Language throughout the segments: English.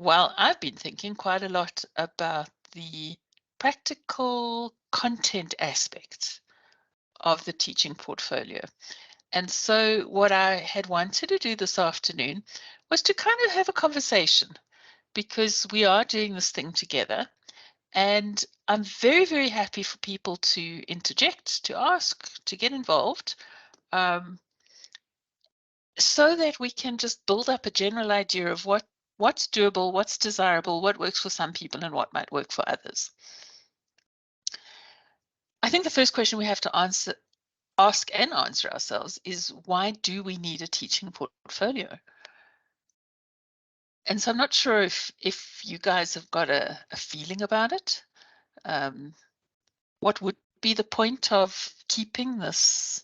Well, I've been thinking quite a lot about the practical content aspects of the teaching portfolio. And so, what I had wanted to do this afternoon was to kind of have a conversation because we are doing this thing together. And I'm very, very happy for people to interject, to ask, to get involved, um, so that we can just build up a general idea of what's doable, what's desirable, what works for some people, and what might work for others. I think the first question we have to ask and answer ourselves is, why do we need a teaching portfolio? And so I'm not sure if you guys have got a feeling about it. What would be the point of keeping this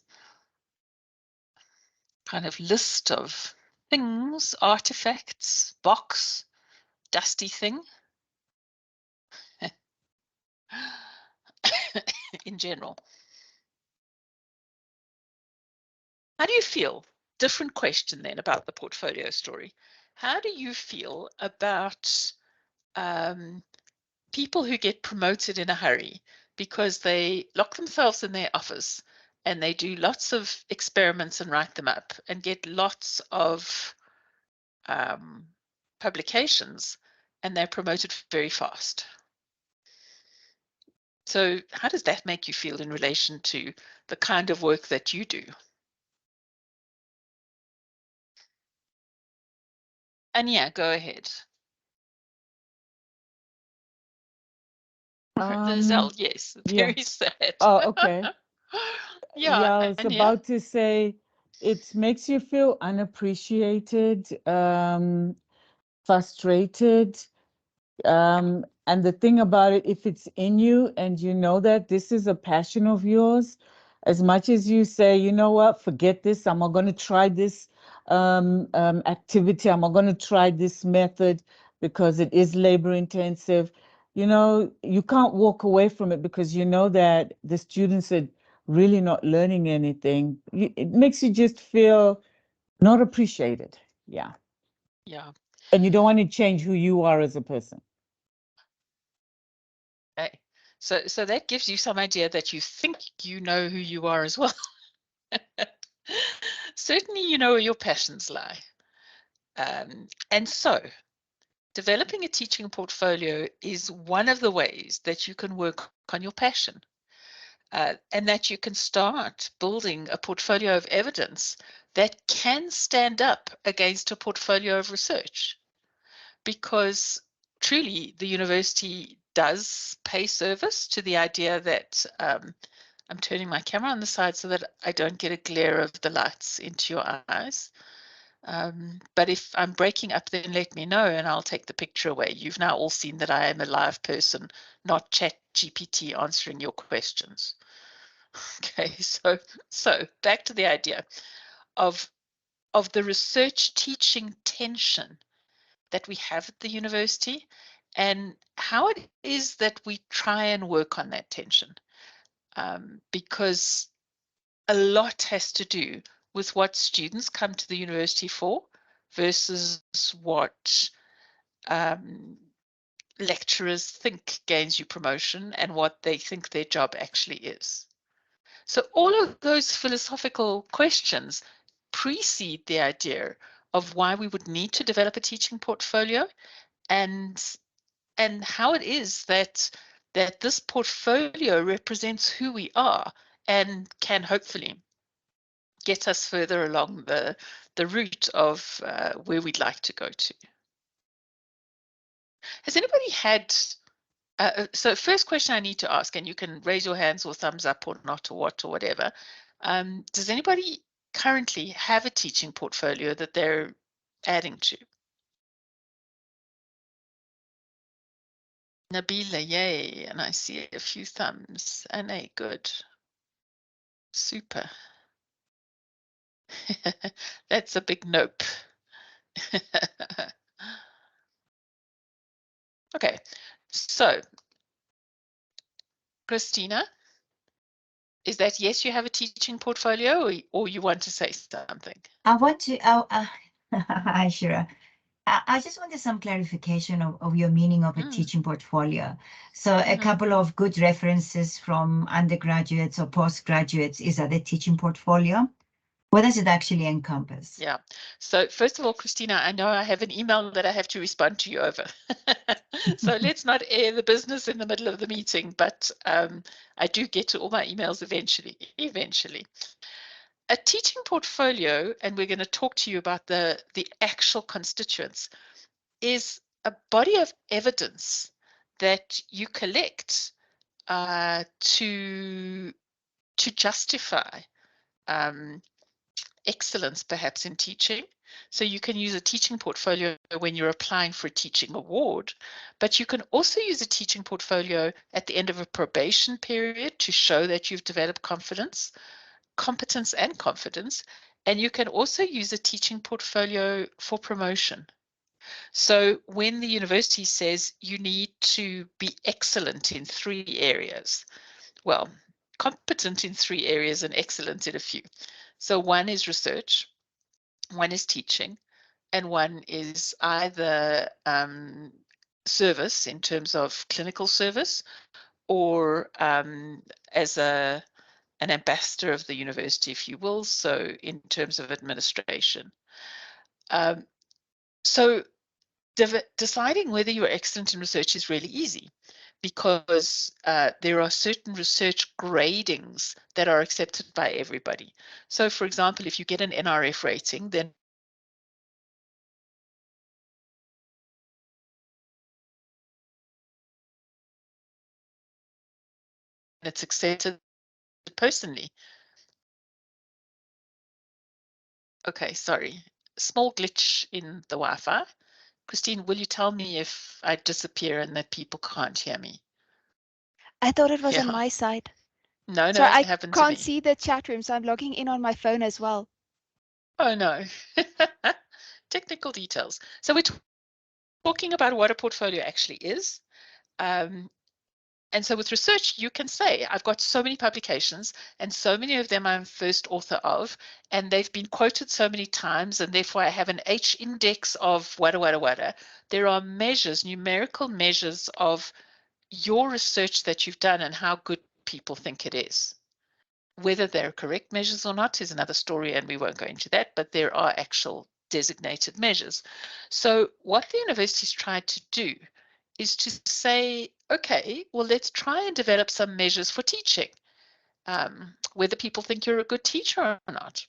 kind of list of things, artifacts, box, dusty thing in general? How do you feel? Different question then about the portfolio story. How do you feel about people who get promoted in a hurry because they lock themselves in their office and they do lots of experiments and write them up and get lots of publications, and they're promoted very fast? So how does that make you feel in relation to the kind of work that you do? And yeah, go ahead. The Zell, yes, very Yeah. sad. Oh, okay. Yeah, Yeah, I was and yeah, about to say it makes you feel unappreciated, frustrated. And the thing about it, if it's in you and you know that this is a passion of yours, as much as you say, you know what, forget this, I'm not going to try this activity, I'm not going to try this method because it is labor intensive, you can't walk away from it because you know that the students are really not learning anything. It makes you just feel not appreciated. Yeah. yeah. And you don't want to change who you are as a person. Okay. So that gives you some idea that you think you know who you are as well. Certainly, you know where your passions lie. And so, developing a teaching portfolio is one of the ways that you can work on your passion, and that you can start building a portfolio of evidence that can stand up against a portfolio of research. Because truly, the university does pay service to the idea that I'm turning my camera on the side so that I don't get a glare of the lights into your eyes. But if I'm breaking up, then let me know and I'll take the picture away. You've now all seen that I am a live person, not Chat GPT answering your questions. Okay, so back to the idea of the research teaching tension that we have at the university, and how it is that we try and work on that tension, because a lot has to do with what students come to the university for versus what lecturers think gains you promotion and what they think their job actually is. So all of those philosophical questions precede the idea of why we would need to develop a teaching portfolio, and how it is that this portfolio represents who we are and can hopefully get us further along the route of where we'd like to go to. Has anybody had so first question I need to ask, and you can raise your hands or thumbs up or not or what or whatever. Does anybody currently have a teaching portfolio that they're adding to? Nabila, yay, and I see a few thumbs. Anne, good. Super. That's a big nope. Okay, so Christina, is that yes, you have a teaching portfolio, or you want to say something? I want to. Oh, hi, Shira. I just wanted some clarification of your meaning of a teaching portfolio. So a couple of good references from undergraduates or postgraduates is that a teaching portfolio? What does it actually encompass? Yeah. So first of all, Christina, I know I have an email that I have to respond to you over. So let's not air the business in the middle of the meeting, but I do get to all my emails eventually. A teaching portfolio, and we're going to talk to you about the actual constituents, is a body of evidence that you collect to justify excellence perhaps in teaching. So you can use a teaching portfolio when you're applying for a teaching award, but you can also use a teaching portfolio at the end of a probation period to show that you've developed competence and confidence. And you can also use a teaching portfolio for promotion. So when the university says you need to be excellent in 3 areas, well, competent in 3 areas and excellent in a few. So one is research, one is teaching, and one is either service in terms of clinical service or as an ambassador of the university, if you will, so in terms of administration. So deciding whether you're excellent in research is really easy because there are certain research gradings that are accepted by everybody. So for example, if you get an NRF rating, then it's accepted personally. Okay, sorry. Small glitch in the Wi-Fi. Christine, will you tell me if I disappear and that people can't hear me? I thought it was on Yeah. my side. No, Sorry, it I happened to me. can't see the chat room, so I'm logging in on my phone as well. Oh no. Technical details. So we're talking about what a portfolio actually is. And so with research, you can say, I've got so many publications and so many of them I'm first author of, and they've been quoted so many times, and therefore I have an H index of wada. There are measures, numerical measures of your research that you've done and how good people think it is. Whether they're correct measures or not is another story, and we won't go into that, but there are actual designated measures. So what the university's tried to do is to say, okay, well, let's try and develop some measures for teaching, whether people think you're a good teacher or not.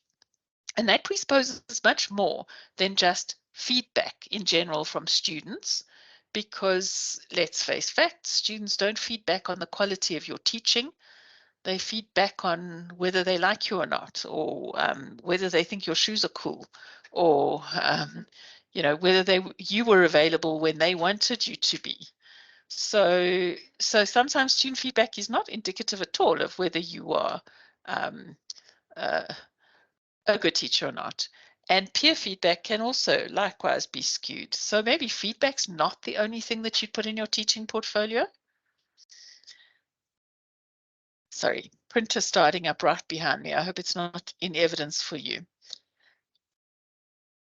And that presupposes much more than just feedback in general from students, because let's face facts, students don't feedback on the quality of your teaching. They feed back on whether they like you or not, or whether they think your shoes are cool, or whether you were available when they wanted you to be. So sometimes student feedback is not indicative at all of whether you are a good teacher or not. And peer feedback can also likewise be skewed. So maybe feedback's not the only thing that you'd put in your teaching portfolio. Sorry, printer starting up right behind me. I hope it's not in evidence for you.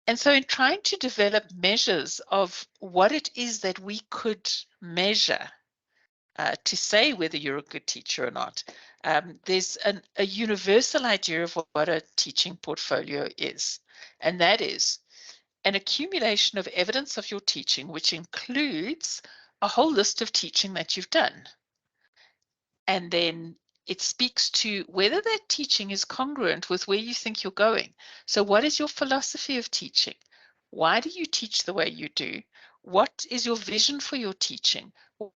And so in trying to develop measures of what it is that we could measure to say whether you're a good teacher or not, there's a universal idea of what a teaching portfolio is. And that is an accumulation of evidence of your teaching, which includes a whole list of teaching that you've done. And then it speaks to whether that teaching is congruent with where you think you're going. So what is your philosophy of teaching? Why do you teach the way you do? What is your vision for your teaching?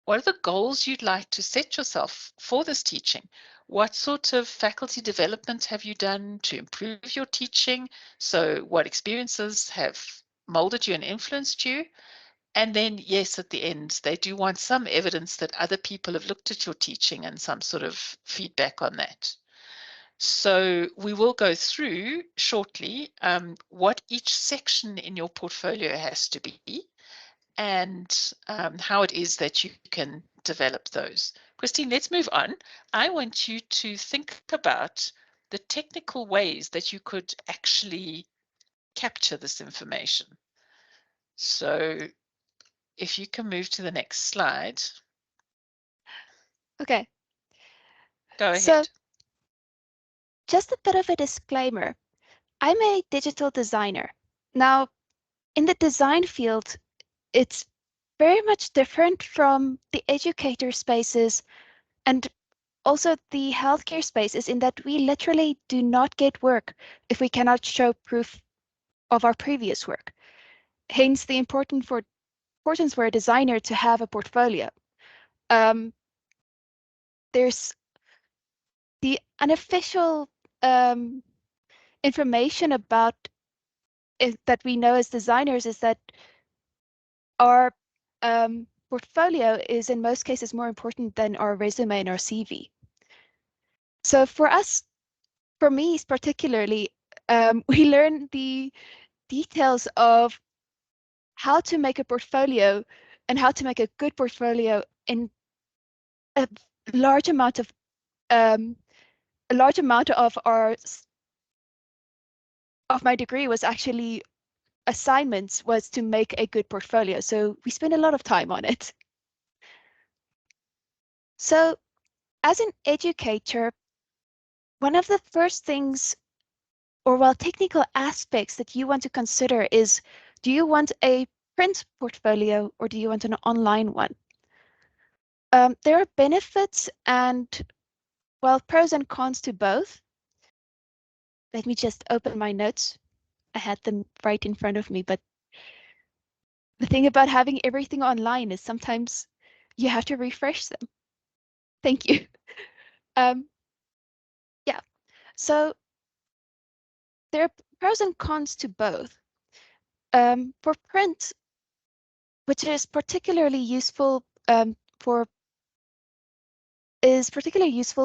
What are the goals you'd like to set yourself for this teaching? What sort of faculty development have you done to improve your teaching? So what experiences have molded you and influenced you? And then, yes, at the end, they do want some evidence that other people have looked at your teaching and some sort of feedback on that. So we will go through shortly what each section in your portfolio has to be and how it is that you can develop those. Christine, let's move on. I want you to think about the technical ways that you could actually capture this information. So if you can move to the next slide, Okay, go so ahead. just a bit of a disclaimer. I'm a digital designer. Now, in the design field, it's very much different from the educator spaces and also the healthcare spaces in that we literally do not get work if we cannot show proof of our previous work. Hence the importance for a designer to have a portfolio. There's the unofficial information about it that we know as designers is that our portfolio is in most cases more important than our resume and our CV. So for me particularly, we learn the details of how to make a portfolio and how to make a good portfolio in a large amount of my degree was actually assignments was to make a good portfolio. So we spent a lot of time on it. So as an educator, one of the first things technical aspects that you want to consider is, do you want a print portfolio or do you want an online one? There are benefits and, pros and cons to both. Let me just open my notes. I had them right in front of me, but the thing about having everything online is sometimes you have to refresh them. Thank you. Yeah, so there are pros and cons to both. For print, which is particularly useful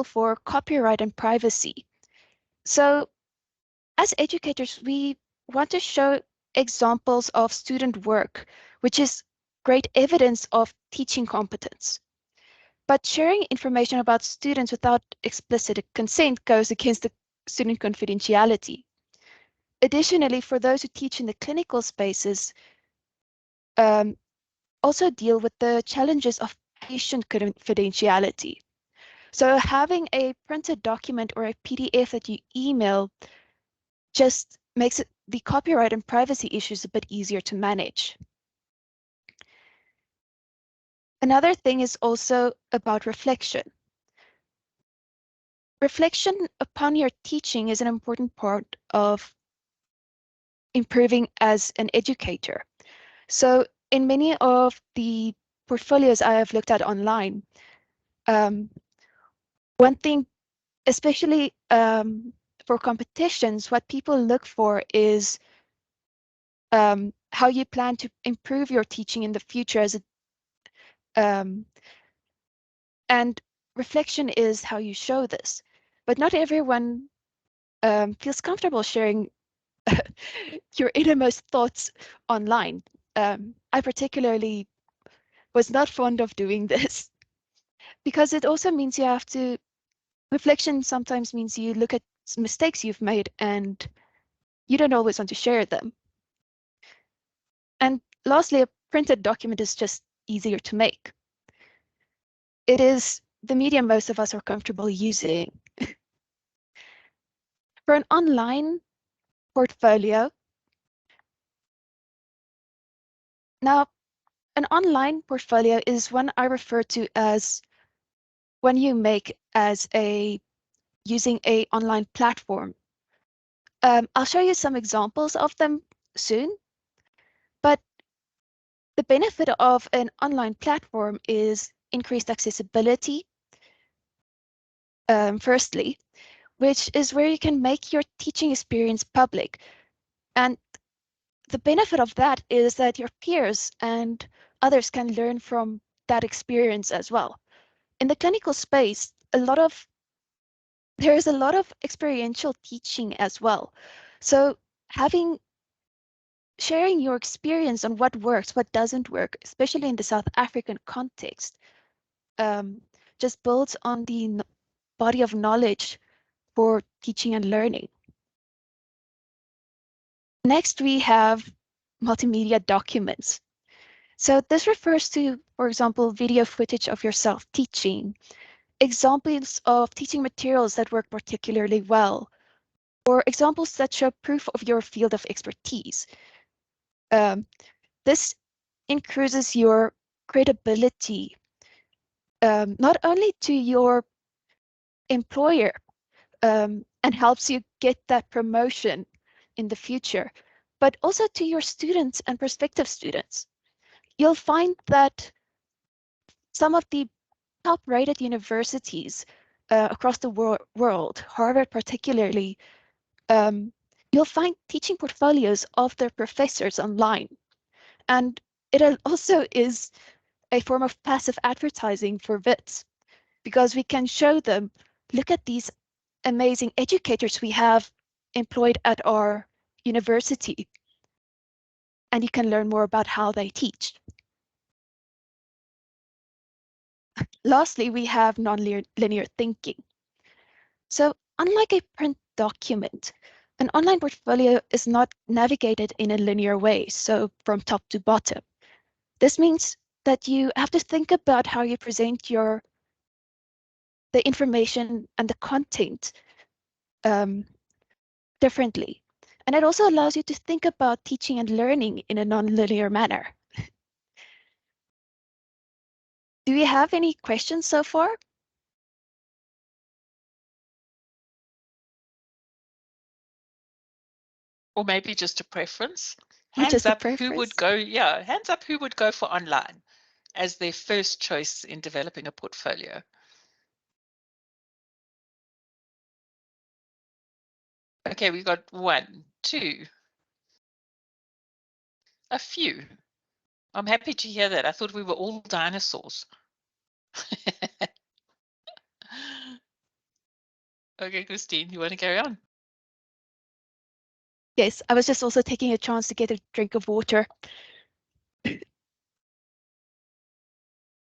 for copyright and privacy. So as educators, we want to show examples of student work, which is great evidence of teaching competence. But sharing information about students without explicit consent goes against the student confidentiality. Additionally, for those who teach in the clinical spaces, also deal with the challenges of patient confidentiality. So having a printed document or a PDF that you email just makes the copyright and privacy issues a bit easier to manage. Another thing is also about reflection. Reflection upon your teaching is an important part of improving as an educator. So in many of the portfolios I have looked at online, one thing, especially for competitions, what people look for is how you plan to improve your teaching in the future and reflection is how you show this. But not everyone feels comfortable sharing your innermost thoughts online. I particularly was not fond of doing this because it also means reflection sometimes means you look at mistakes you've made and you don't always want to share them. And lastly, a printed document is just easier to make. It is the medium most of us are comfortable using. For an online portfolio, now an online portfolio is one I refer to as when you make using a online platform. I'll show you some examples of them soon, but the benefit of an online platform is increased accessibility, firstly, which is where you can make your teaching experience public. And the benefit of that is that your peers and others can learn from that experience as well. In the clinical space, there is a lot of experiential teaching as well. So sharing your experience on what works, what doesn't work, especially in the South African context, just builds on the body of knowledge for teaching and learning. Next, we have multimedia documents. So this refers to, for example, video footage of yourself teaching, examples of teaching materials that work particularly well, or examples that show proof of your field of expertise. This increases your credibility, not only to your employer, and helps you get that promotion in the future, but also to your students and prospective students. You'll find that some of the top-rated universities across the world, Harvard particularly, you'll find teaching portfolios of their professors online. And it also is a form of passive advertising for WITS, because we can show them, look at these amazing educators we have employed at our university, and you can learn more about how they teach. Lastly, we have non-linear thinking. So unlike a print document, an online portfolio is not navigated in a linear way, so from top to bottom. This means that you have to think about how you present the information and the content differently. And it also allows you to think about teaching and learning in a non-linear manner. Do we have any questions so far? Or maybe just a preference. Or Hands just a up who preference? would go, yeah, hands up who would go for online as their first choice in developing a portfolio. Okay, we've got 1, 2, a few. I'm happy to hear that. I thought we were all dinosaurs. Okay, Christine, you want to carry on? Yes, I was just also taking a chance to get a drink of water.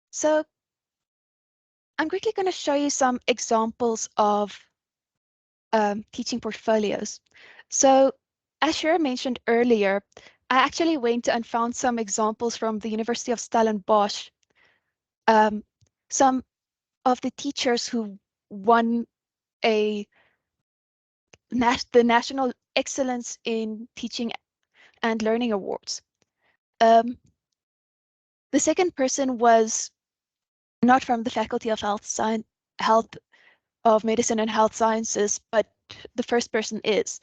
So I'm quickly going to show you some examples of teaching portfolios. So as Shira mentioned earlier, I actually went and found some examples from the University of Stellenbosch. Some of the teachers who won the National Excellence in Teaching and Learning Awards. The second person was not from the Faculty of Health of Medicine and Health Sciences, but the first person is.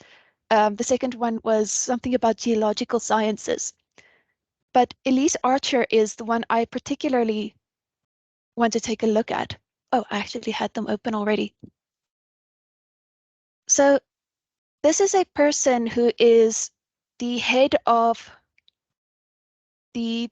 The second one was something about geological sciences. But Elise Archer is the one I particularly want to take a look at. Oh, I actually had them open already. So this is a person who is the head of the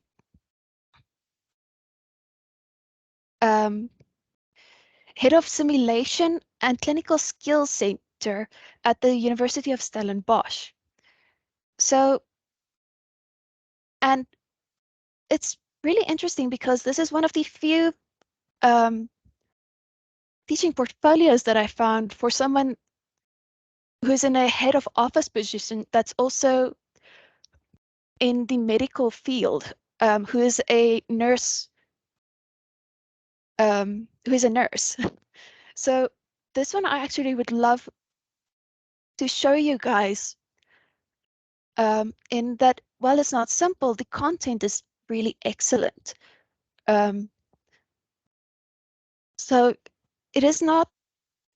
head of simulation and clinical skills center at the University of Stellenbosch. So, and it's really interesting because this is one of the few teaching portfolios that I found for someone who's in a head of office position that's also in the medical field, who is a nurse, So this one I actually would love to show you guys, in that while it's not simple, the content is really excellent. So it is not,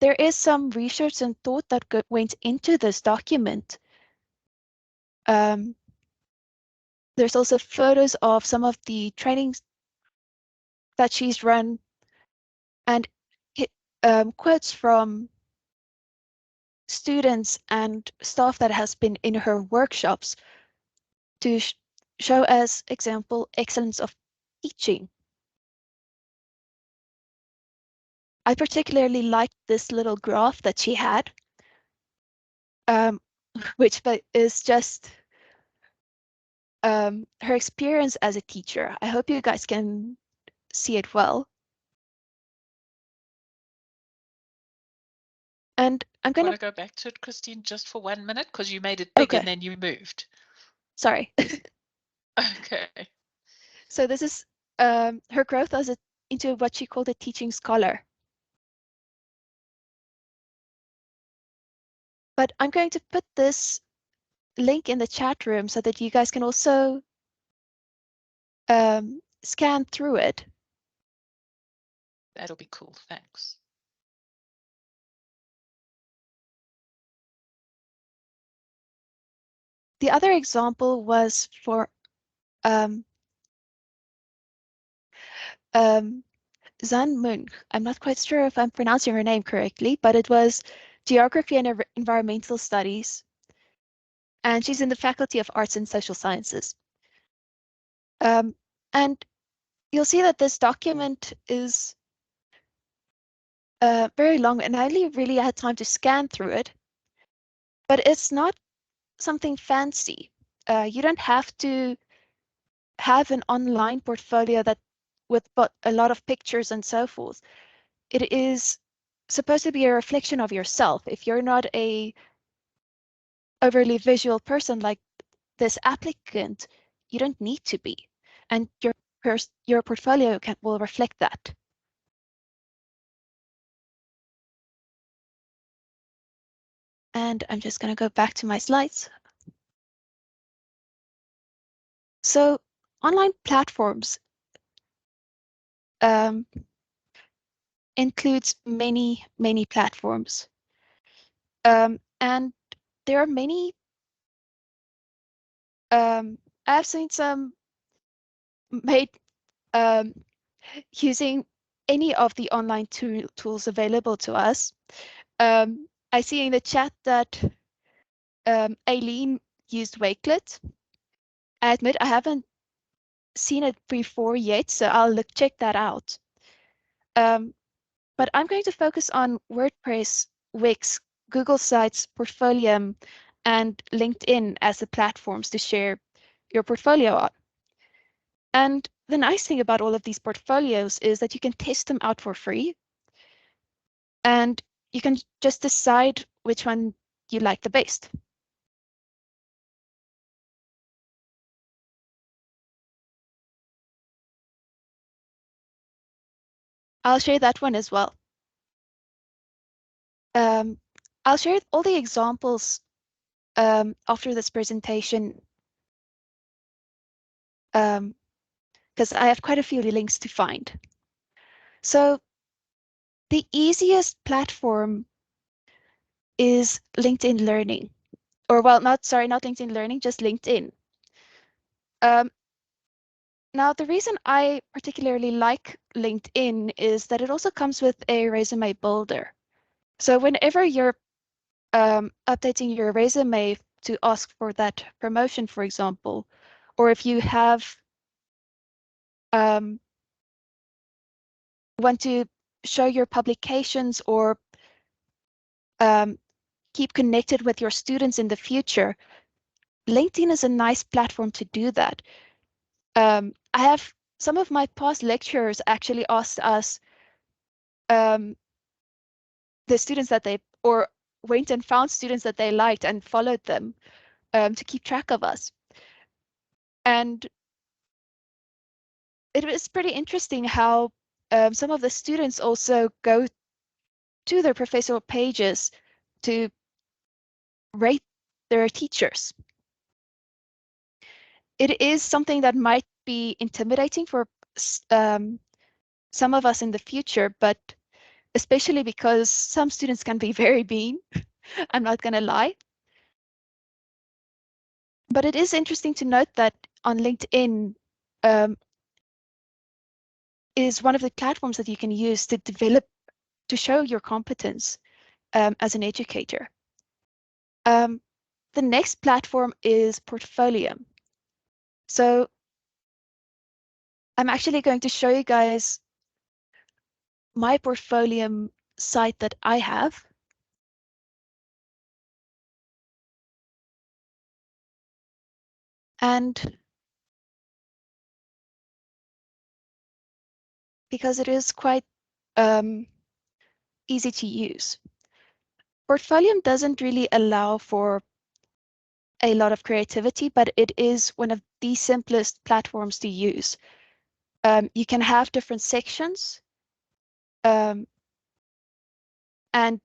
there is some research and thought that went into this document. There's also photos of some of the trainings that she's run, and quotes from students and staff that has been in her workshops to show as example excellence of teaching. I particularly liked this little graph that she had, which is just her experience as a teacher. I hope you guys can see it well. And I'm going to go back to it, Christine, just for 1 minute, because you made it big and then you moved. Sorry. Okay. So this is her growth into what she called a teaching scholar. But I'm going to put this link in the chat room so that you guys can also scan through it. That'll be cool. Thanks. The other example was for Zan Moon. I'm not quite sure if I'm pronouncing her name correctly, but it was Geography and Environmental Studies. And she's in the Faculty of Arts and Social Sciences. And you'll see that this document is very long, and I only really had time to scan through it. But it's not something fancy. You don't have to have an online portfolio that with a lot of pictures and so forth. It is supposed to be a reflection of yourself. If you're not a overly visual person like this applicant, you don't need to be, and your portfolio will reflect that. And I'm just going to go back to my slides. So online platforms includes many platforms, and there are many. I've seen some made using any of the online tools available to us. I see in the chat that Aileen used Wakelet. I admit I haven't seen it before yet, so I'll check that out. But I'm going to focus on WordPress, Wix, Google Sites, Portfolium, and LinkedIn as the platforms to share your portfolio on. And the nice thing about all of these portfolios is that you can test them out for free. And you can just decide which one you like the best. I'll share that one as well. I'll share all the examples after this presentation, because I have quite a few links to find. So the easiest platform is LinkedIn Learning, or well, not LinkedIn Learning, just LinkedIn. Now, the reason I particularly like LinkedIn is that it also comes with a resume builder. So whenever you're updating your resume to ask for that promotion, for example, or if you have want to show your publications or keep connected with your students in the future, LinkedIn is a nice platform to do that. I have some of my past lecturers actually asked us the students that they, or went and found students that they liked and followed them to keep track of us. And it was pretty interesting how some of the students also go to their professional pages to rate their teachers. It is something that might be intimidating for some of us in the future, but especially because some students can be very mean. I'm not going to lie. But it is interesting to note that on LinkedIn is one of the platforms that you can use to develop, to show your competence as an educator. The next platform is Portfolium. So I'm actually going to show you guys my Portfolium site that I have. And because it is quite easy to use. Portfolium doesn't really allow for a lot of creativity, but it is one of the simplest platforms to use. You can have different sections, and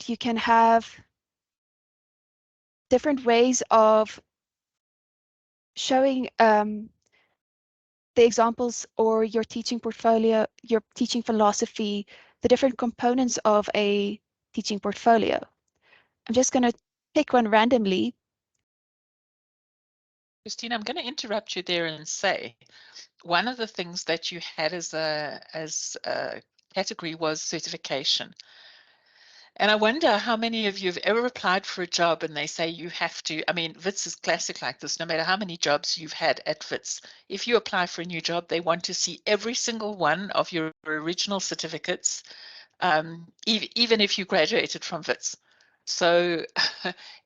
you can have different ways of showing the examples or your teaching portfolio, your teaching philosophy, the different components of a teaching portfolio. I'm just going to pick one randomly. Christine, I'm going to interrupt you there and say, one of the things that you had as a category was certification. And I wonder how many of you have ever applied for a job and they say you have to, I mean, WITS is classic like this, no matter how many jobs you've had at WITS. If you apply for a new job, they want to see every single one of your original certificates, even if you graduated from WITS. So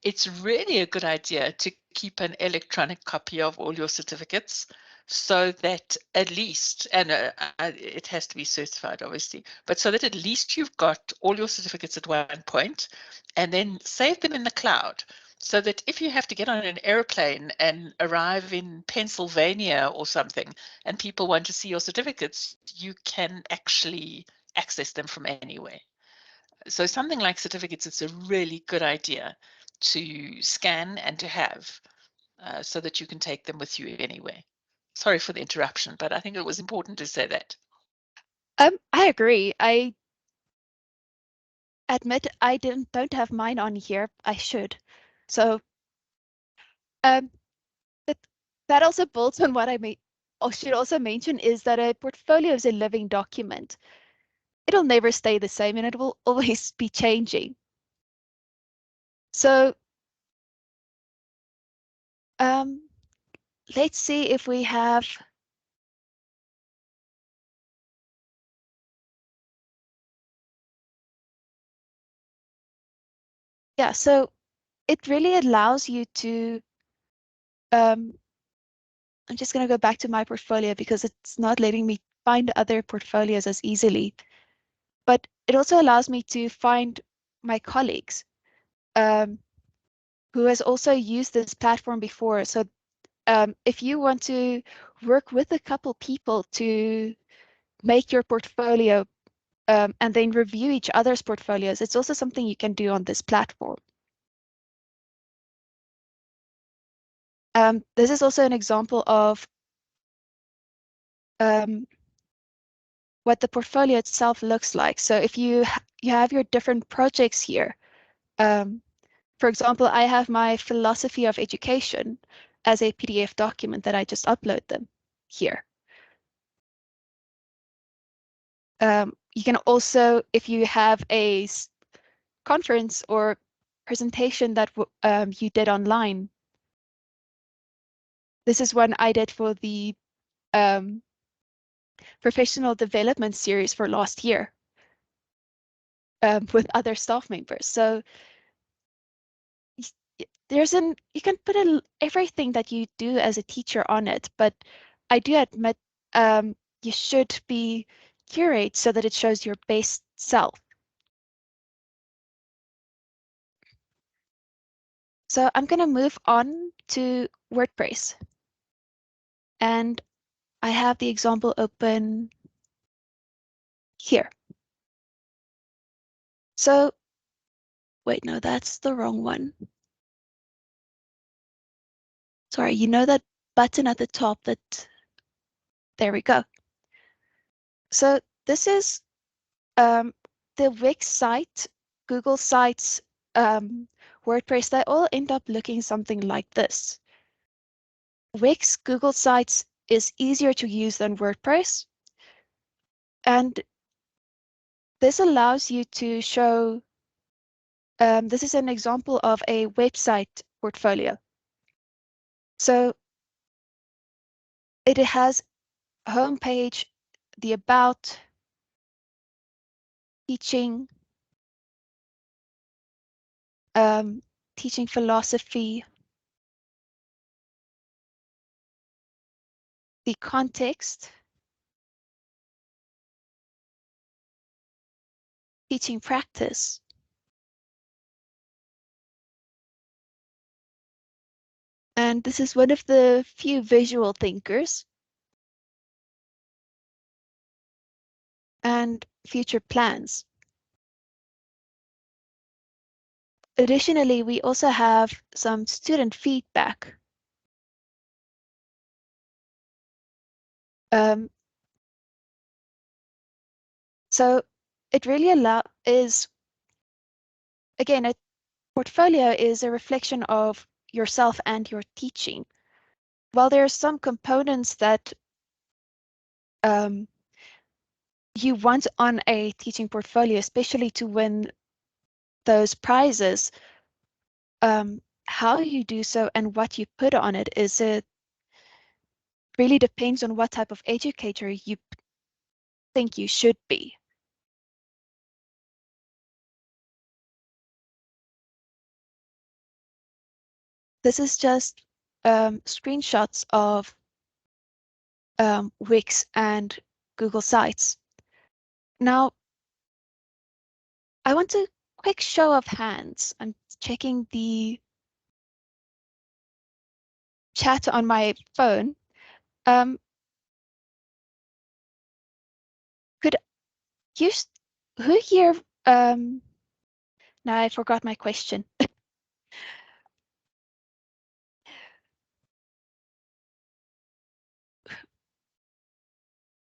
it's really a good idea to keep an electronic copy of all your certificates, so that at least, and it has to be certified obviously, but so that at least you've got all your certificates at one point, and then save them in the cloud, so that if you have to get on an airplane and arrive in Pennsylvania or something, and people want to see your certificates, you can actually access them from anywhere. So something like certificates, it's a really good idea to scan and to have, so that you can take them with you anywhere. Sorry for the interruption, but I think it was important to say that. I agree. I admit I don't have mine on here. I should. So that also builds on what I should also mention is that a portfolio is a living document. It'll never stay the same and it will always be changing. So let's see if we have so it really allows you to I'm just going to go back to my portfolio because it's not letting me find other portfolios as easily. But it also allows me to find my colleagues who has also used this platform before. So if you want to work with a couple people to make your portfolio and then review each other's portfolios, it's also something you can do on this platform. This is also an example of what the portfolio itself looks like. So if you have your different projects here, for example, I have my philosophy of education as a PDF document that I just upload them here. You can also, if you have a conference or presentation that you did online, this is one I did for the professional development series for last year with other staff members. So you can put everything that you do as a teacher on it, but I do admit you should be curate so that it shows your best self. So I'm going to move on to WordPress. And I have the example open here. So, wait, no, that's the wrong one. Sorry, you know that button at the top there we go. So this is the Wix site, Google Sites, WordPress, they all end up looking something like this. Wix, Google Sites is easier to use than WordPress. And this allows you to show, this is an example of a website portfolio. So it has a homepage, the about, teaching, teaching philosophy, the context, teaching practice, And this is one of the few visual thinkers. And future plans. Additionally, we also have some student feedback. So it really is, again, a portfolio is a reflection of yourself and your teaching. While there are some components that you want on a teaching portfolio, especially to win those prizes, how you do so and what you put on it really depends on what type of educator you think you should be. This is just screenshots of Wix and Google Sites. Now, I want a quick show of hands. I'm checking the chat on my phone. Could you, who here, now I forgot my question.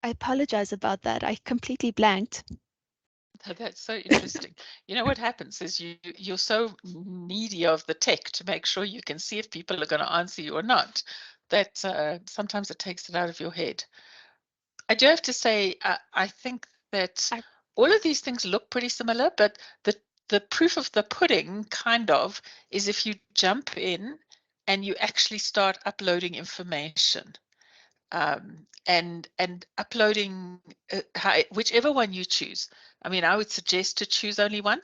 I apologize about that. I completely blanked. That's so interesting. You know what happens is you're so needy of the tech to make sure you can see if people are going to answer you or not, that sometimes it takes it out of your head. I do have to say, I think that all of these things look pretty similar, but the proof of the pudding kind of is if you jump in and you actually start uploading information. And uploading whichever one you choose. I mean, I would suggest to choose only one,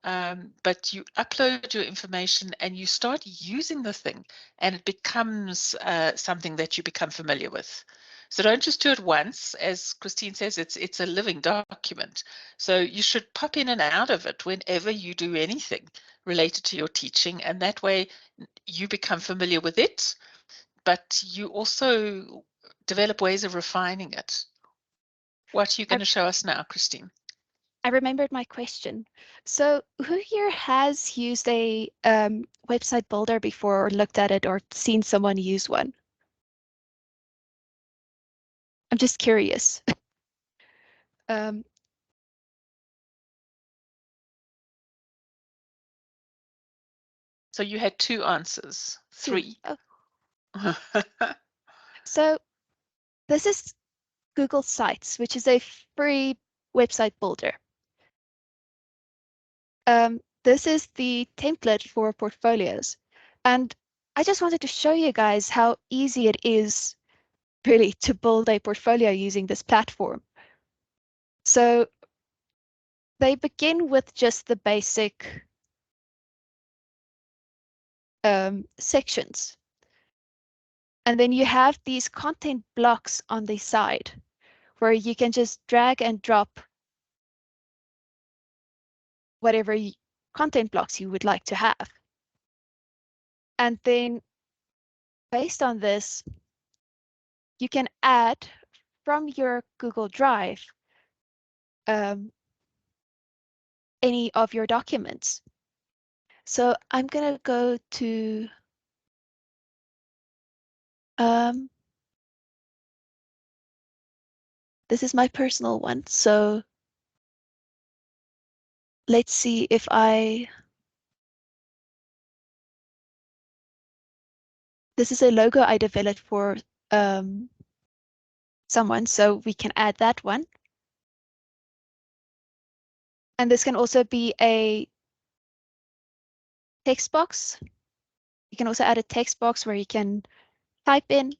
but you upload your information and you start using the thing, and it becomes something that you become familiar with. So don't just do it once. As Christine says, it's a living document. So you should pop in and out of it whenever you do anything related to your teaching, and that way you become familiar with it, but you also develop ways of refining it. What are you going to show us now, Christine? I remembered my question. So who here has used a website builder before, or looked at it, or seen someone use one? I'm just curious. So you had two answers, three. Oh. So this is Google Sites, which is a free website builder. This is the template for portfolios. And I just wanted to show you guys how easy it is really to build a portfolio using this platform. So they begin with just the basic sections. And then you have these content blocks on the side where you can just drag and drop whatever content blocks you would like to have. And then based on this, you can add from your Google Drive any of your documents. So I'm gonna go to this is my personal one. So let's see if this is a logo I developed for someone, so we can add that one. And this can also be a text box. You can also add a text box where you can type in.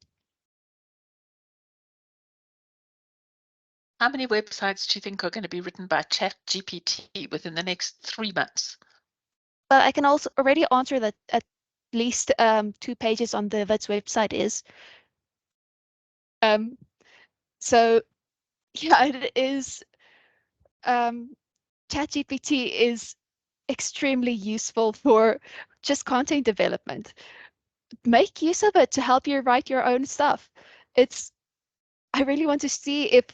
How many websites do you think are going to be written by ChatGPT within the next 3 months? Well, I can also already answer that at least 2 pages on the Wits website is. So yeah, it is. ChatGPT is extremely useful for just content development. make use of it to help you write your own stuff. I really want to see if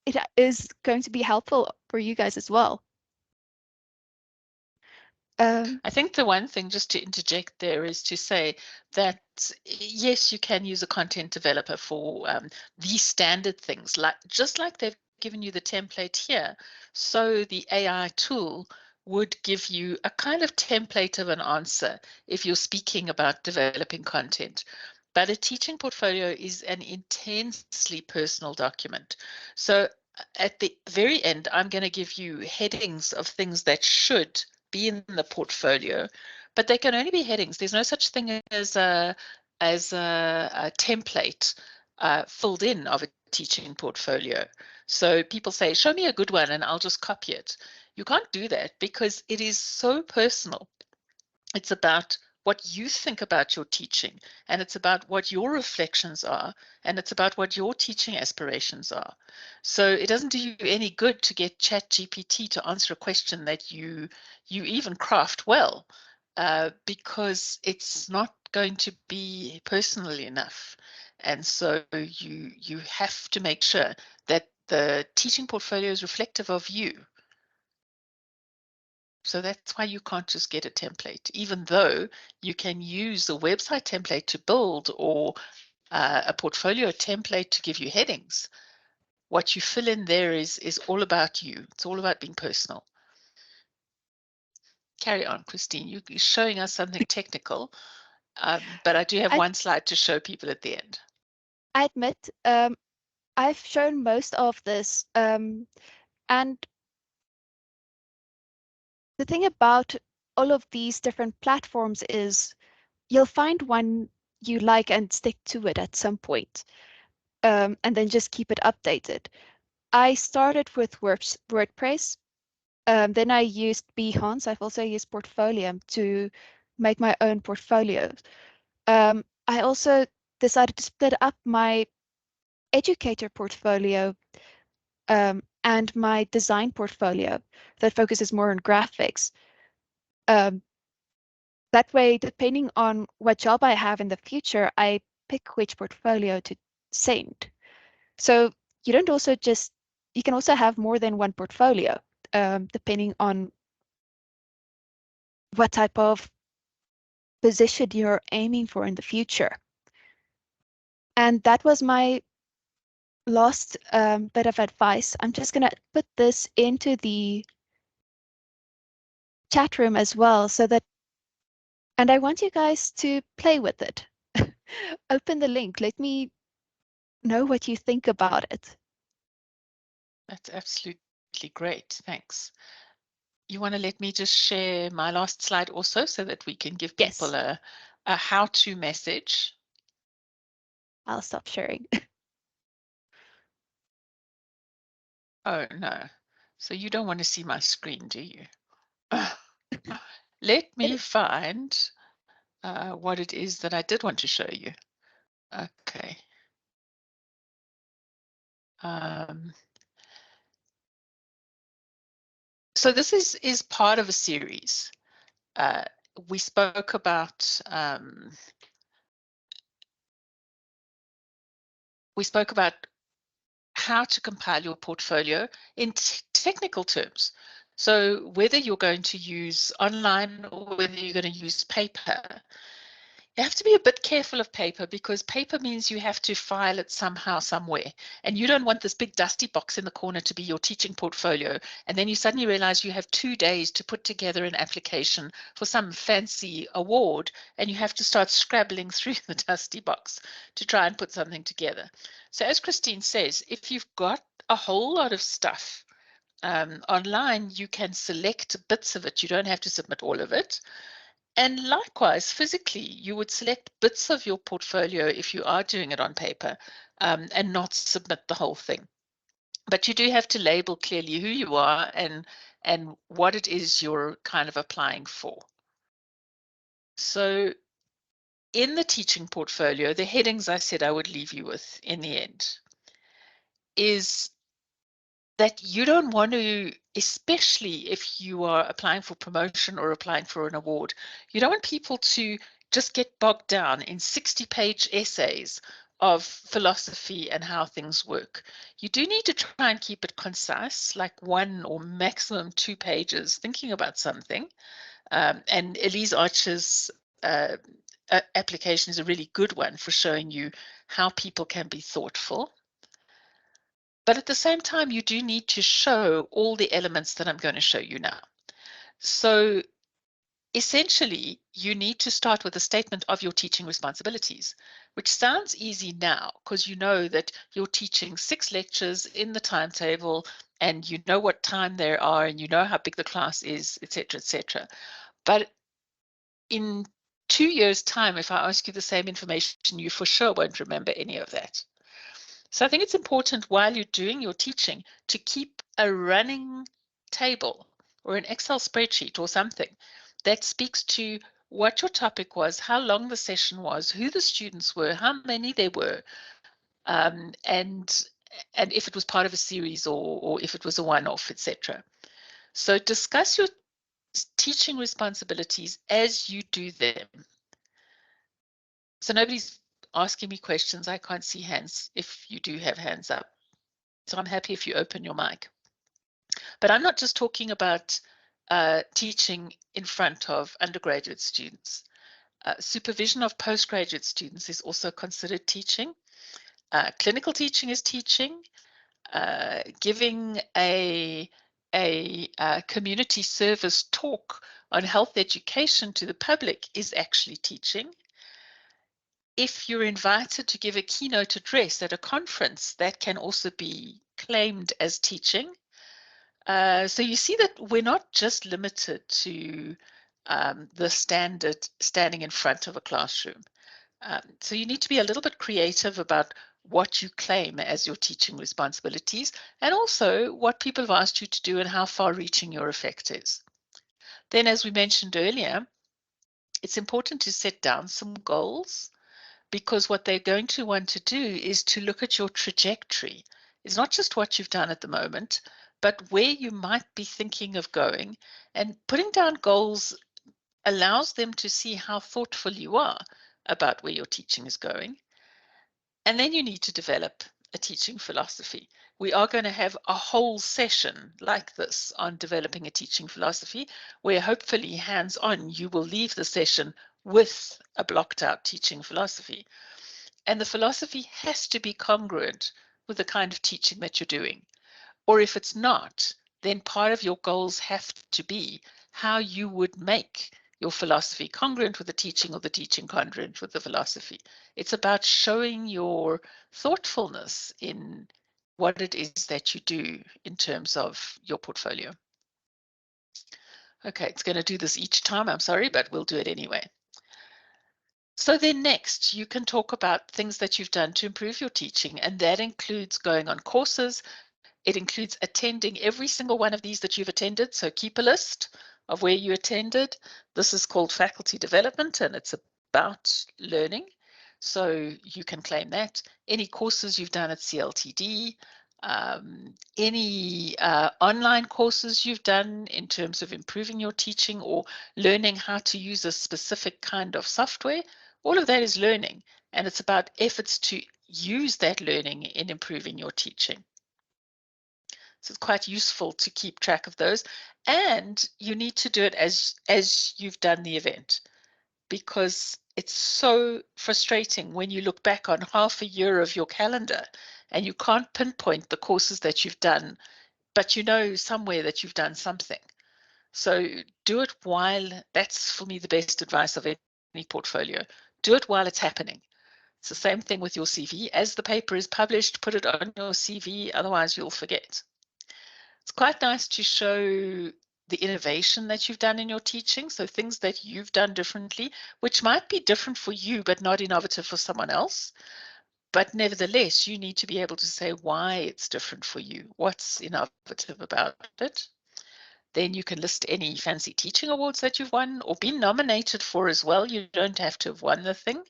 it is going to be helpful for you guys as well. I think the one thing, just to interject there, is to say that yes, you can use a content developer for these standard things, just like they've given you the template here. So the AI tool would give you a kind of template of an answer if you're speaking about developing content. But a teaching portfolio is an intensely personal document. So at the very end, I'm going to give you headings of things that should be in the portfolio, but they can only be headings. There's no such thing as a template filled in of a teaching portfolio. So people say, show me a good one and I'll just copy it. You can't do that because it is so personal. It's about what you think about your teaching, and it's about what your reflections are, and it's about what your teaching aspirations are. So it doesn't do you any good to get ChatGPT to answer a question that you even craft well, because it's not going to be personal enough. And so you have to make sure that the teaching portfolio is reflective of you. So that's why you can't just get a template, even though you can use a website template to build, or a portfolio template to give you headings. What you fill in there is all about you. It's all about being personal. Carry on, Christine. You're showing us something technical, but I do have one slide to show people at the end. I admit, I've shown most of this, and the thing about all of these different platforms is you'll find one you like and stick to it at some point, and then just keep it updated. I started with WordPress, then I used Behance. I've also used Portfolio to make my own portfolios. I also decided to split up my educator portfolio and my design portfolio that focuses more on graphics. That way, depending on what job I have in the future, I pick which portfolio to send. So you don't also just, you can also have more than one portfolio, depending on what type of position you're aiming for in the future. And that was my last bit of advice. I'm just going to put this into the chat room as well, so that, and I want you guys to play with it. Open the link. Let me know what you think about it. That's absolutely great. Thanks. You want to let me just share my last slide also, so that we can give people a how-to message? I'll stop sharing. Oh, no. So you don't want to see my screen, do you? Let me find what it is that I did want to show you. Okay. So this is part of a series. We spoke about how to compile your portfolio in technical terms. So whether you're going to use online or whether you're going to use paper, you have to be a bit careful of paper, because paper means you have to file it somehow, somewhere. And you don't want this big dusty box in the corner to be your teaching portfolio. And then you suddenly realize you have 2 days to put together an application for some fancy award, and you have to start scrabbling through the dusty box to try and put something together. So as Christine says, if you've got a whole lot of stuff online, you can select bits of it. You don't have to submit all of it. And likewise, physically, you would select bits of your portfolio if you are doing it on paper, and not submit the whole thing. But you do have to label clearly who you are and what it is you're kind of applying for. So in the teaching portfolio, the headings I said I would leave you with in the end is that you don't want to, especially if you are applying for promotion or applying for an award, you don't want people to just get bogged down in 60-page essays of philosophy and how things work. You do need to try and keep it concise, like 1 or maximum 2 pages thinking about something. And Elise Archer's application is a really good one for showing you how people can be thoughtful. But at the same time, you do need to show all the elements that I'm going to show you now. So essentially, you need to start with a statement of your teaching responsibilities, which sounds easy now because you know that you're teaching 6 lectures in the timetable and you know what time there are and you know how big the class is, etc., etc. But in 2 years' time, if I ask you the same information, you for sure won't remember any of that. So I think it's important while you're doing your teaching to keep a running table or an Excel spreadsheet or something that speaks to what your topic was, how long the session was, who the students were, how many they were, and if it was part of a series or if it was a one-off, etc. So discuss your teaching responsibilities as you do them. So nobody's asking me questions. I can't see hands if you do have hands up. So I'm happy if you open your mic. But I'm not just talking about teaching in front of undergraduate students. Supervision of postgraduate students is also considered teaching. Clinical teaching is teaching. Giving a community service talk on health education to the public is actually teaching. If you're invited to give a keynote address at a conference, that can also be claimed as teaching. So you see that we're not just limited to the standard standing in front of a classroom. So you need to be a little bit creative about what you claim as your teaching responsibilities and also what people have asked you to do and how far-reaching your effect is. Then, as we mentioned earlier, it's important to set down some goals, because what they're going to want to do is to look at your trajectory. It's not just what you've done at the moment, but where you might be thinking of going. And putting down goals allows them to see how thoughtful you are about where your teaching is going. And then you need to develop a teaching philosophy. We are going to have a whole session like this on developing a teaching philosophy, where hopefully hands-on you will leave the session with a blocked out teaching philosophy. And the philosophy has to be congruent with the kind of teaching that you're doing. Or if it's not, then part of your goals have to be how you would make your philosophy congruent with the teaching or the teaching congruent with the philosophy. It's about showing your thoughtfulness in what it is that you do in terms of your portfolio. Okay, it's going to do this each time, I'm sorry, but we'll do it anyway. So then next, you can talk about things that you've done to improve your teaching, and that includes going on courses. It includes attending every single one of these that you've attended, so keep a list of where you attended. This is called faculty development, and it's about learning, so you can claim that. Any courses you've done at CLTD, any online courses you've done in terms of improving your teaching or learning how to use a specific kind of software, all of that is learning, and it's about efforts to use that learning in improving your teaching. So it's quite useful to keep track of those, and you need to do it as you've done the event, because it's so frustrating when you look back on half a year of your calendar and you can't pinpoint the courses that you've done, but you know somewhere that you've done something. So do it while, that's for me the best advice of any portfolio. Do it while it's happening. It's the same thing with your CV. As the paper is published, put it on your CV, otherwise you'll forget. It's quite nice to show the innovation that you've done in your teaching, so things that you've done differently, which might be different for you but not innovative for someone else. But nevertheless, you need to be able to say why it's different for you, what's innovative about it. Then you can list any fancy teaching awards that you've won or been nominated for as well. You don't have to have won the thing.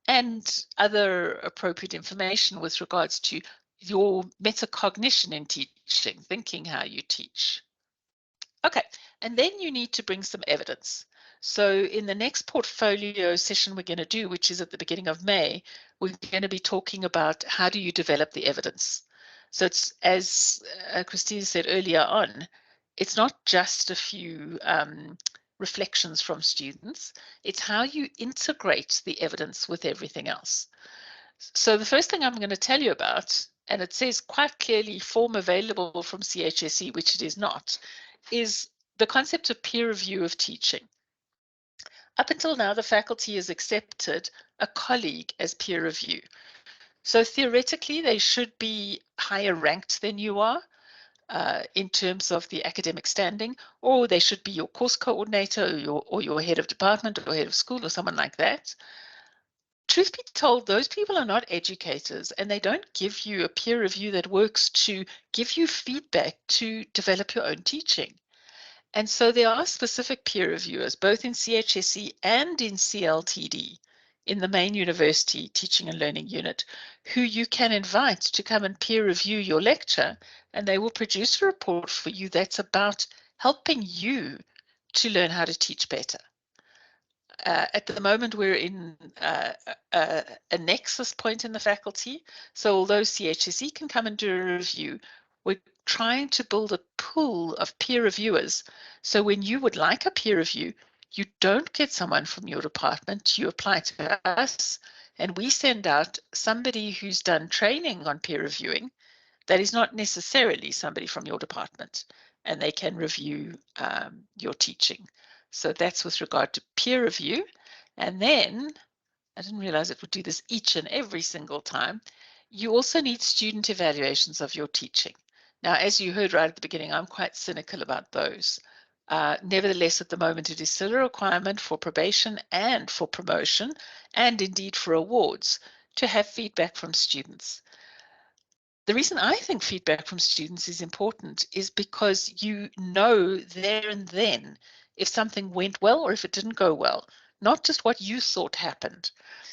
And other appropriate information with regards to your metacognition in teaching, thinking how you teach. Okay, and then you need to bring some evidence. So in the next portfolio session we're going to do, which is at the beginning of May, we're going to be talking about how do you develop the evidence. So it's, as Christina said earlier on, it's not just a few reflections from students, it's how you integrate the evidence with everything else. So the first thing I'm going to tell you about, and it says quite clearly form available from CHSE, which it is not, is the concept of peer review of teaching. Up until now, the faculty has accepted a colleague as peer review. So theoretically, they should be higher ranked than you are in terms of the academic standing, or they should be your course coordinator or your head of department or head of school or someone like that. Truth be told, those people are not educators and they don't give you a peer review that works to give you feedback to develop your own teaching. And so there are specific peer reviewers, both in CHSE and in CLTD, in the main university teaching and learning unit, who you can invite to come and peer review your lecture, and they will produce a report for you that's about helping you to learn how to teach better. At the moment, we're in a nexus point in the faculty. So although CHSE can come and do a review, we're trying to build a pool of peer reviewers. So when you would like a peer review, you don't get someone from your department, you apply to us, and we send out somebody who's done training on peer reviewing that is not necessarily somebody from your department, and they can review your teaching. So that's with regard to peer review. And then, I didn't realize it would do this each and every single time, you also need student evaluations of your teaching. Now, as you heard right at the beginning, I'm quite cynical about those. Nevertheless, at the moment, it is still a requirement for probation and for promotion, and indeed for awards, to have feedback from students. The reason I think feedback from students is important is because you know there and then if something went well or if it didn't go well, not just what you thought happened.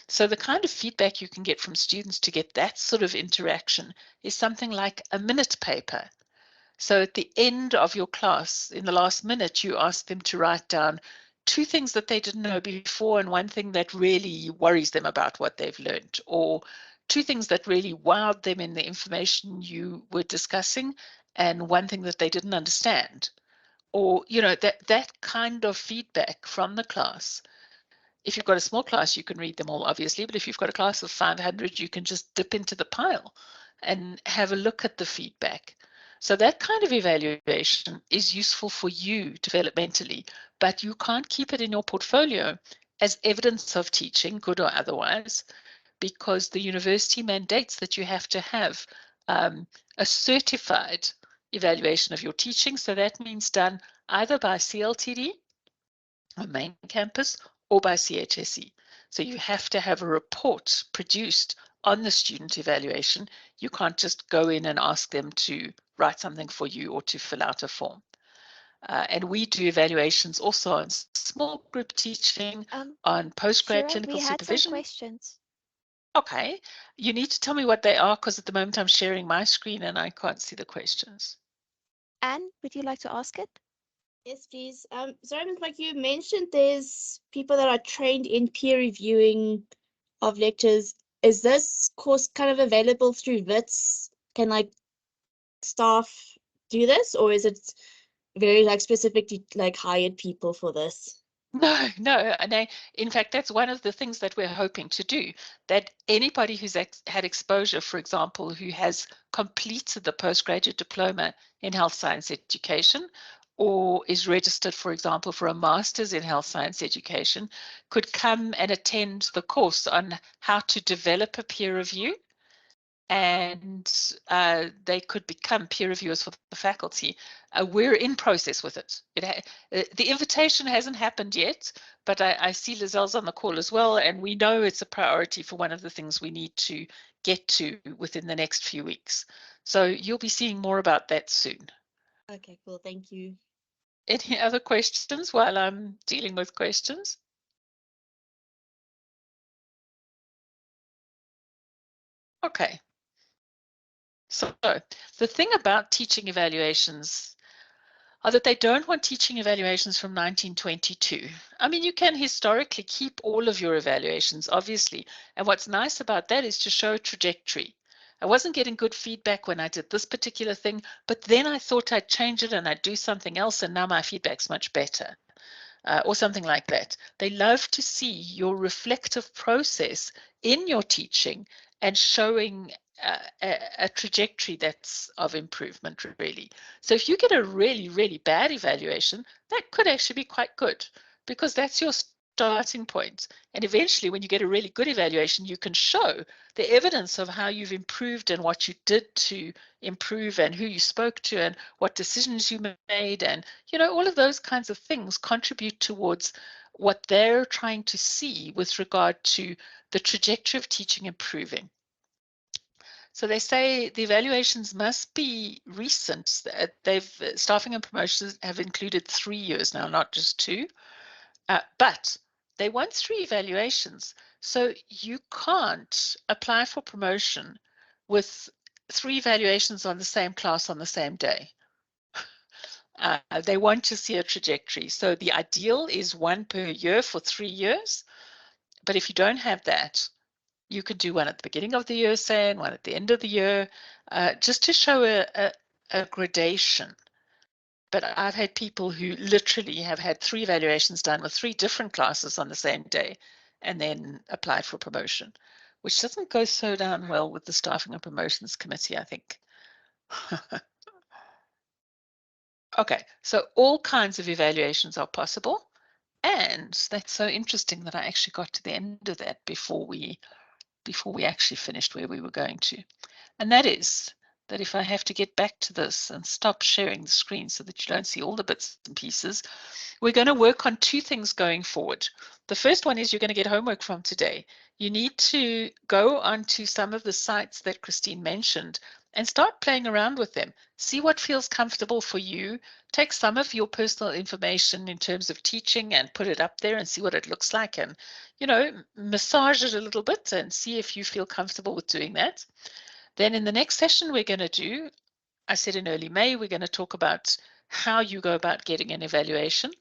So the kind of feedback you can get from students to get that sort of interaction is something like a minute paper. So at the end of your class, in the last minute, you ask them to write down 2 things that they didn't know before and 1 thing that really worries them about what they've learned, or 2 things that really wowed them in the information you were discussing and 1 thing that they didn't understand. Or, you know, that kind of feedback from the class. If you've got a small class, you can read them all, obviously, but if you've got a class of 500, you can just dip into the pile and have a look at the feedback. So that kind of evaluation is useful for you developmentally, but you can't keep it in your portfolio as evidence of teaching, good or otherwise, because the university mandates that you have to have a certified evaluation of your teaching. So that means done either by CLTD, a main campus, or by CHSE. So you have to have a report produced on the student evaluation. You can't just go in and ask them to write something for you or to fill out a form. And we do evaluations also on small group teaching, on postgrad Shira, clinical we had supervision. some questions. Okay, you need to tell me what they are because at the moment I'm sharing my screen and I can't see the questions. Anne, would you like to ask it? Yes, please. So like you mentioned, there's people that are trained in peer reviewing of lectures. Is this course kind of available through WITS? Can like staff do this, or is it very like specifically like hired people for this? No, and in fact, that's one of the things that we're hoping to do, that anybody who's had exposure, for example, who has completed the postgraduate diploma in health science education or is registered, for example, for a master's in health science education, could come and attend the course on how to develop a peer review. And they could become peer reviewers for the faculty. We're in process with it. The invitation hasn't happened yet, but I see Lizelle's on the call as well, and we know it's a priority for one of the things we need to get to within the next few weeks. So you'll be seeing more about that soon. Okay, cool. Thank you. Any other questions while I'm dealing with questions? Okay. So the thing about teaching evaluations, are that they don't want teaching evaluations from 1922. I mean, you can historically keep all of your evaluations, obviously. And what's nice about that is to show a trajectory. I wasn't getting good feedback when I did this particular thing, but then I thought I'd change it and I'd do something else, and now my feedback's much better. Or something like that. They love to see your reflective process in your teaching and showing a trajectory that's of improvement, really. So if you get a really, really bad evaluation, that could actually be quite good, because that's your starting point. And eventually, when you get a really good evaluation, you can show the evidence of how you've improved and what you did to improve and who you spoke to and what decisions you made. And, all of those kinds of things contribute towards what they're trying to see with regard to the trajectory of teaching improving. So they say the evaluations must be recent. Staffing and promotions have included 3 years now, not just 2. But they want 3 evaluations. So you can't apply for promotion with 3 evaluations on the same class on the same day. They want to see a trajectory. So the ideal is 1 per year for 3 years. But if you don't have that, you could do one at the beginning of the year, say, and one at the end of the year, just to show a gradation. But I've had people who literally have had 3 evaluations done with 3 different classes on the same day and then applied for promotion, which doesn't go so down well with the Staffing and Promotions Committee, I think. Okay, so all kinds of evaluations are possible. And that's so interesting that I actually got to the end of that before we actually finished where we were going to. And that is that if I have to get back to this and stop sharing the screen so that you don't see all the bits and pieces, we're going to work on 2 things going forward. The first one is you're going to get homework from today. You need to go onto some of the sites that Christine mentioned and start playing around with them. See what feels comfortable for you. Take some of your personal information in terms of teaching and put it up there and see what it looks like, and, massage it a little bit and see if you feel comfortable with doing that. Then in the next session we're going to do, I said in early May, we're going to talk about how you go about getting an evaluation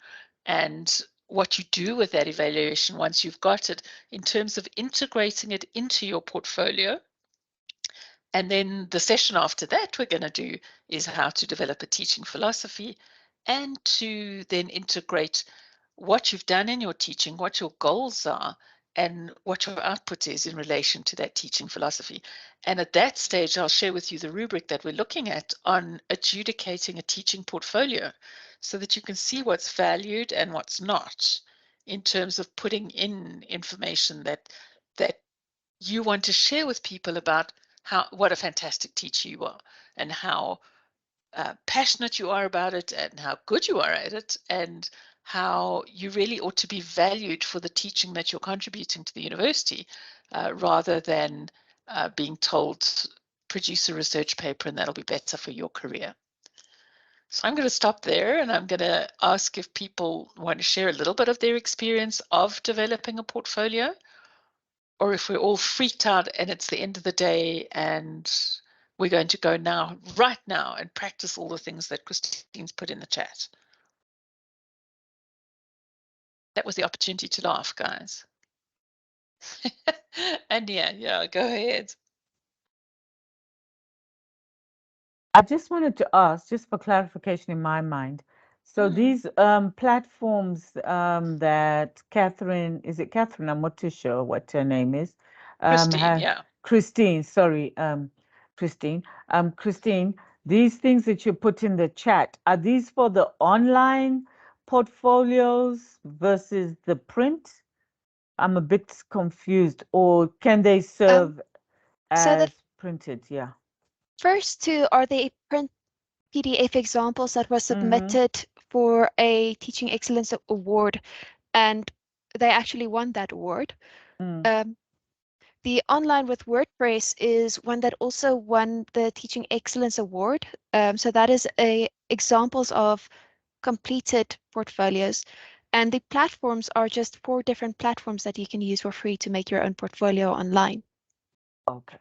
and what you do with that evaluation once you've got it, in terms of integrating it into your portfolio. And then the session after that we're going to do is how to develop a teaching philosophy and to then integrate what you've done in your teaching, what your goals are, and what your output is in relation to that teaching philosophy. And at that stage, I'll share with you the rubric that we're looking at on adjudicating a teaching portfolio so that you can see what's valued and what's not in terms of putting in information that you want to share with people about what a fantastic teacher you are and how passionate you are about it and how good you are at it, and how you really ought to be valued for the teaching that you're contributing to the university, rather than being told, produce a research paper and that'll be better for your career. So I'm going to stop there, and I'm going to ask if people want to share a little bit of their experience of developing a portfolio, or if we're all freaked out and it's the end of the day and we're going to go now, right now, and practice all the things that Christine's put in the chat. That was the opportunity to laugh, guys. And yeah, go ahead. I just wanted to ask, just for clarification in my mind. So these platforms that Catherine, is it Catherine? I'm not too sure what her name is. Christine, yeah. Christine, sorry, Christine. Christine, these things that you put in the chat, are these for the online portfolios versus the print? I'm a bit confused. Or can they serve as printed? Yeah. First 2 are the print PDF examples that were submitted for a Teaching Excellence Award, and they actually won that award. The Online with WordPress is one that also won the Teaching Excellence Award. So that is examples of completed portfolios. And the platforms are just 4 different platforms that you can use for free to make your own portfolio online. Okay.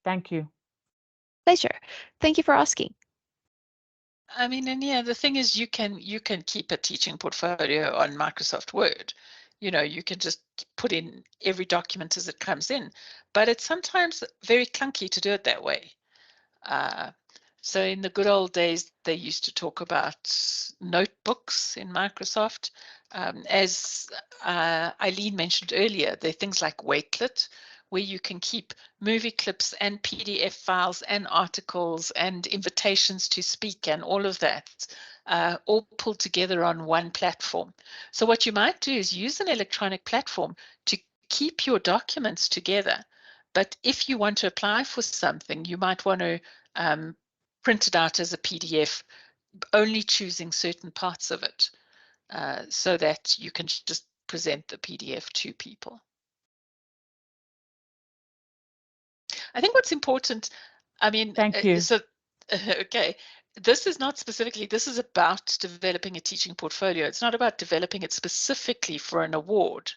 Thank you. Pleasure. Thank you for asking. I mean, and yeah, the thing is, you can keep a teaching portfolio on Microsoft Word. You know, you can just put in every document as it comes in, but it's sometimes very clunky to do it that way. So in the good old days, they used to talk about notebooks in Microsoft. As Eileen mentioned earlier, there are things like Wakelet, where you can keep movie clips and PDF files and articles and invitations to speak and all of that, all pulled together on one platform. So what you might do is use an electronic platform to keep your documents together. But if you want to apply for something, you might want to print it out as a PDF, only choosing certain parts of it, so that you can just present the PDF to people. I think what's important, I mean, Thank you. So, okay, this is not specifically, this is about developing a teaching portfolio. It's not about developing it specifically for an award.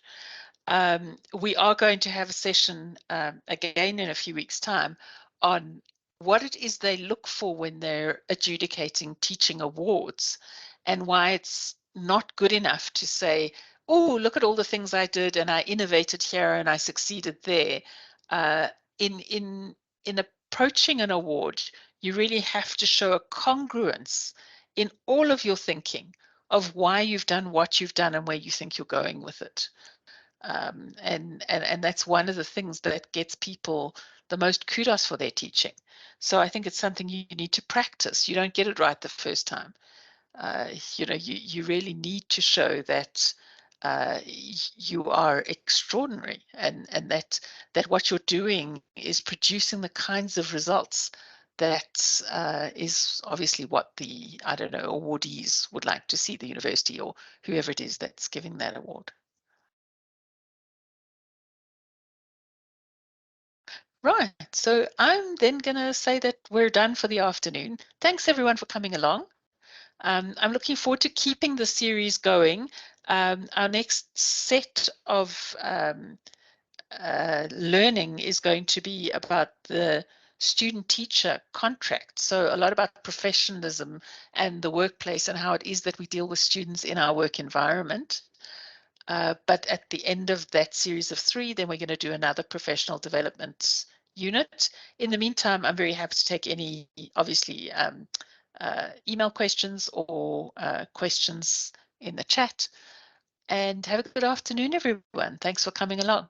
We are going to have a session again in a few weeks' time on what it is they look for when they're adjudicating teaching awards, and why it's not good enough to say, oh, look at all the things I did and I innovated here and I succeeded there. In approaching an award, you really have to show a congruence in all of your thinking of why you've done what you've done and where you think you're going with it. And that's one of the things that gets people the most kudos for their teaching. So I think it's something you need to practice. You don't get it right the first time. You know, you really need to show that you are extraordinary, and that what you're doing is producing the kinds of results that is obviously what the, I don't know, awardees would like to see, the university or whoever it is that's giving that award. Right, so I'm then going to say that we're done for the afternoon. Thanks everyone for coming along. I'm looking forward to keeping the series going. Our next set of learning is going to be about the student-teacher contract. So a lot about professionalism and the workplace and how it is that we deal with students in our work environment. But at the end of that series of 3, then we're going to do another professional development unit. In the meantime, I'm very happy to take any, obviously, email questions or questions in the chat. And have a good afternoon, everyone. Thanks for coming along.